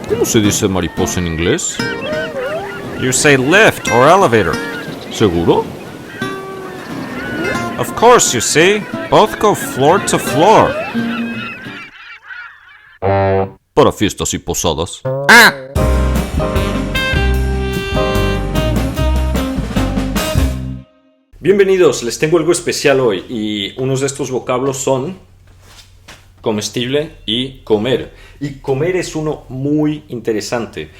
¿Cómo se dice mariposa en inglés? You say lift or elevator. ¿Seguro? Of course, you see. Both go floor to floor. Para fiestas y posadas. Bienvenidos, les tengo algo especial hoy y unos de estos vocablos son comestible y comer. Y comer es uno muy interesante.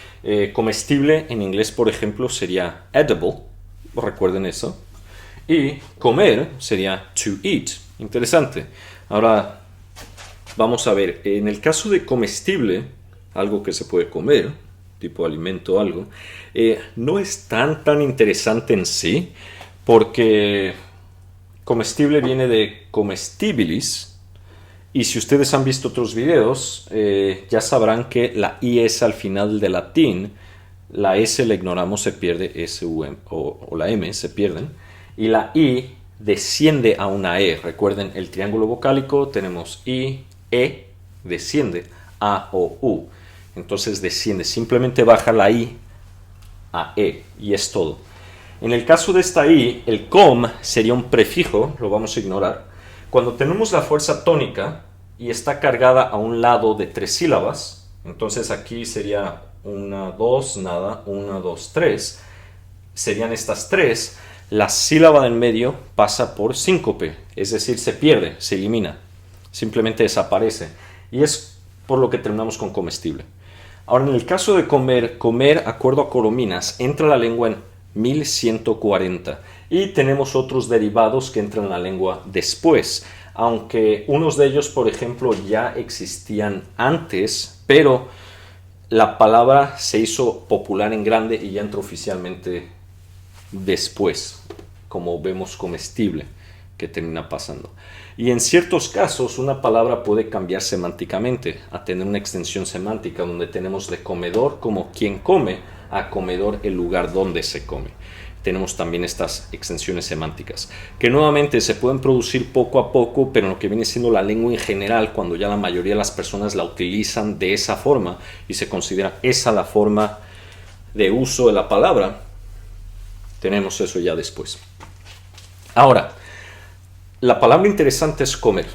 Comestible en inglés, por ejemplo, sería edible, recuerden eso. Y comer sería to eat. Interesante. Ahora vamos a ver, en el caso de comestible, algo que se puede comer, tipo alimento o algo, no es tan interesante en sí, porque comestible viene de comestibilis, y si ustedes han visto otros videos, ya sabrán que la IS al final de latín, la S la ignoramos, se pierde, S-U-M, o la M se pierden, y la I desciende a una E. Recuerden el triángulo vocálico, tenemos I, E, desciende, A o U. Entonces desciende, simplemente baja la I a E, y es todo. En el caso de esta I, el com sería un prefijo, lo vamos a ignorar. Cuando tenemos la fuerza tónica y está cargada a un lado de 3 sílabas, entonces aquí sería 1, 2, nada, 1, 2, 3, serían estas 3, la sílaba del medio pasa por síncope, es decir, se pierde, se elimina, simplemente desaparece. Y es por lo que terminamos con comestible. Ahora, en el caso de comer, acuerdo a Corominas, entra la lengua en 1140 y tenemos otros derivados que entran en la lengua después, aunque unos de ellos, por ejemplo, ya existían antes, pero la palabra se hizo popular en grande y ya entró oficialmente después, como vemos comestible, que termina pasando. Y en ciertos casos una palabra puede cambiar semánticamente a tener una extensión semántica, donde tenemos de comedor como quien come, a comedor el lugar donde se come. Tenemos también estas extensiones semánticas, que nuevamente se pueden producir poco a poco, pero en lo que viene siendo la lengua en general, cuando ya la mayoría de las personas la utilizan de esa forma y se considera esa la forma de uso de la palabra, tenemos eso ya después. Ahora, la palabra interesante es comer,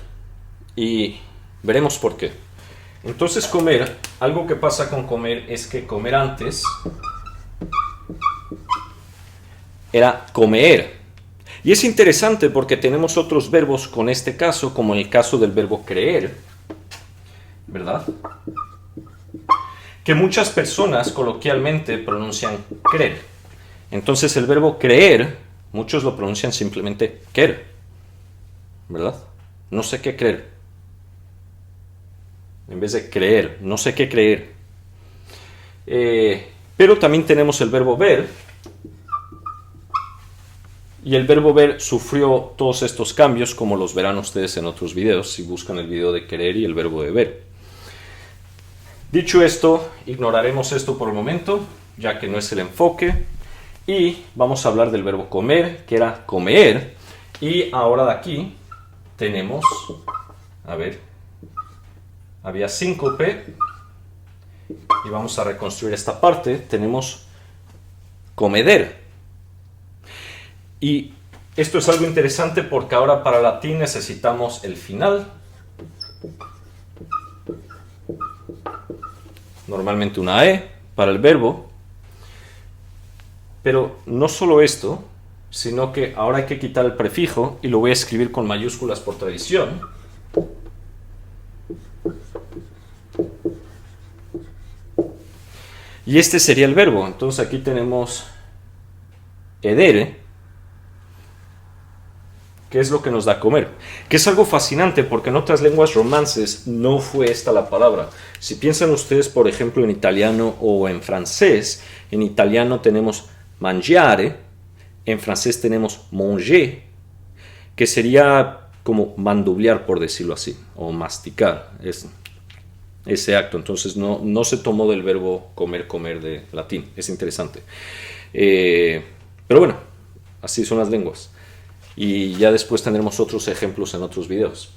y veremos por qué. Entonces comer, algo que pasa con comer es que comer antes era comer. Y es interesante porque tenemos otros verbos con este caso, como en el caso del verbo creer, ¿verdad? Que muchas personas coloquialmente pronuncian creer. Entonces el verbo creer, muchos lo pronuncian simplemente querer, ¿verdad? No sé qué creer. En vez de creer, no sé qué creer. Pero también tenemos el verbo ver. Y el verbo ver sufrió todos estos cambios, como los verán ustedes en otros videos, si buscan el video de querer y el verbo de ver. Dicho esto, ignoraremos esto por el momento, ya que no es el enfoque. Y vamos a hablar del verbo comer, que era comer. Y ahora de aquí tenemos, a ver, había síncope, y vamos a reconstruir esta parte. Tenemos comeder, y esto es algo interesante porque ahora para latín necesitamos el final, normalmente una E para el verbo, pero no solo esto, sino que ahora hay que quitar el prefijo y lo voy a escribir con mayúsculas por tradición. Y este sería el verbo. Entonces aquí tenemos edere, que es lo que nos da comer. Que es algo fascinante porque en otras lenguas romances no fue esta la palabra. Si piensan ustedes, por ejemplo, en italiano o en francés, en italiano tenemos mangiare, en francés tenemos manger, que sería como mandiblar, por decirlo así, o masticar. Ese acto, entonces no se tomó del verbo comer de latín, es interesante. Pero bueno, así son las lenguas. Y ya después tendremos otros ejemplos en otros videos.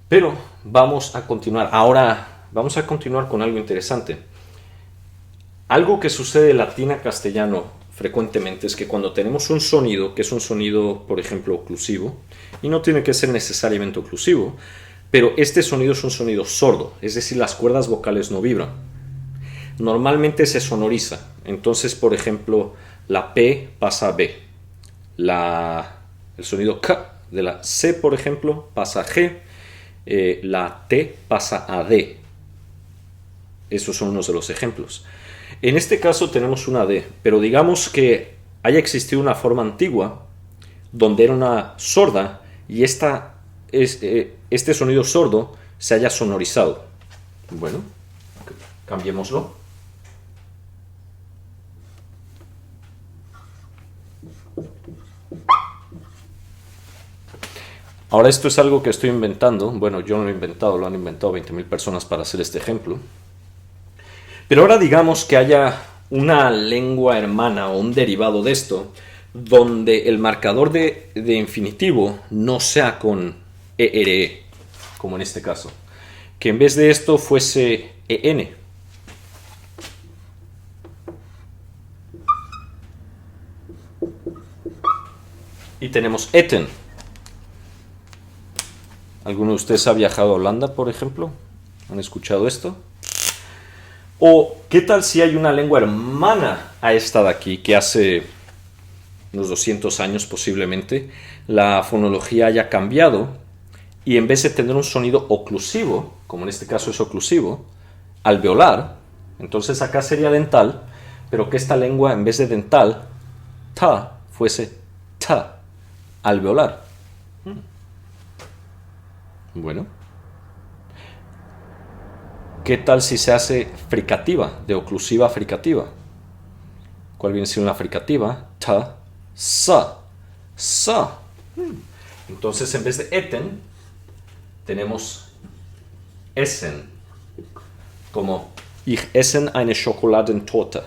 Pero vamos a continuar. Ahora vamos a continuar con algo interesante. Algo que sucede en latín a castellano frecuentemente es que cuando tenemos un sonido, que es un sonido, por ejemplo, oclusivo, y no tiene que ser necesariamente oclusivo, pero este sonido es un sonido sordo, es decir, las cuerdas vocales no vibran. Normalmente se sonoriza, entonces, por ejemplo, la P pasa a B, el sonido K de la C, por ejemplo, pasa a G, la T pasa a D. Esos son unos de los ejemplos. En este caso tenemos una D, pero digamos que haya existido una forma antigua donde era una sorda y este sonido sordo se haya sonorizado. Bueno, cambiémoslo. Ahora esto es algo que estoy inventando. Bueno, yo no lo he inventado, lo han inventado 20.000 personas para hacer este ejemplo. Pero ahora digamos que haya una lengua hermana o un derivado de esto, donde el marcador de infinitivo no sea con ERE, como en este caso. Que en vez de esto fuese EN. Y tenemos eten. ¿Alguno de ustedes ha viajado a Holanda, por ejemplo? ¿Han escuchado esto? O, ¿qué tal si hay una lengua hermana a esta de aquí, que hace unos 200 años posiblemente la fonología haya cambiado y en vez de tener un sonido oclusivo, como en este caso es oclusivo, alveolar, entonces acá sería dental, pero que esta lengua en vez de dental, ta, fuese ta, alveolar? Bueno. ¿Qué tal si se hace fricativa, de oclusiva a fricativa? ¿Cuál viene siendo la fricativa? Ta, sa, sa. Entonces, en vez de eten, tenemos essen, como ich essen eine Schokoladentorte.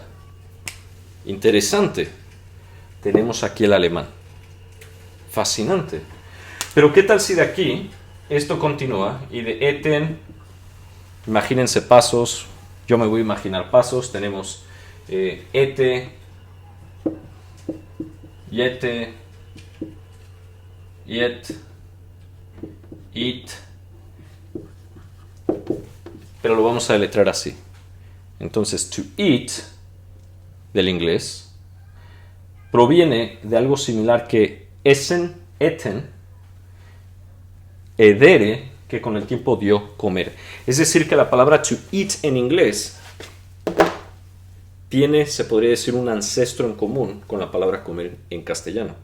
Interesante. Tenemos aquí el alemán. Fascinante. Pero ¿qué tal si de aquí esto continúa y de eten... Imagínense pasos, yo me voy a imaginar pasos, tenemos ete, yete, yet, it, pero lo vamos a deletrear así. Entonces, to eat, del inglés, proviene de algo similar que essen, eten, edere, que con el tiempo dio comer. Es decir, que la palabra to eat en inglés tiene, se podría decir, un ancestro en común con la palabra comer en castellano.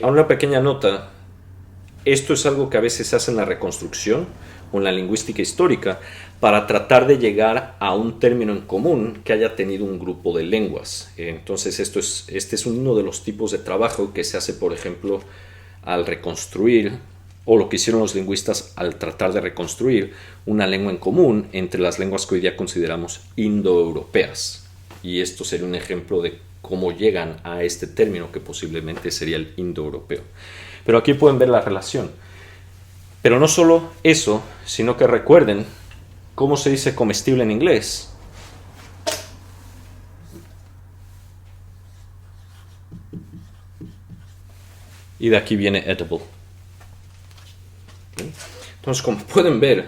A una pequeña nota, esto es algo que a veces se hace en la reconstrucción o en la lingüística histórica para tratar de llegar a un término en común que haya tenido un grupo de lenguas. Entonces, este es uno de los tipos de trabajo que se hace, por ejemplo, al reconstruir, o lo que hicieron los lingüistas al tratar de reconstruir una lengua en común entre las lenguas que hoy día consideramos indoeuropeas. Y esto sería un ejemplo de cómo llegan a este término que posiblemente sería el indoeuropeo. Pero aquí pueden ver la relación. Pero no solo eso, sino que recuerden cómo se dice comestible en inglés. Y de aquí viene edible. Entonces, como pueden ver,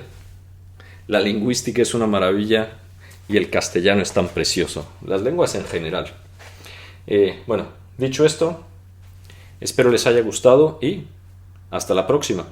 la lingüística es una maravilla y el castellano es tan precioso. Las lenguas en general. Bueno, dicho esto, espero les haya gustado y hasta la próxima.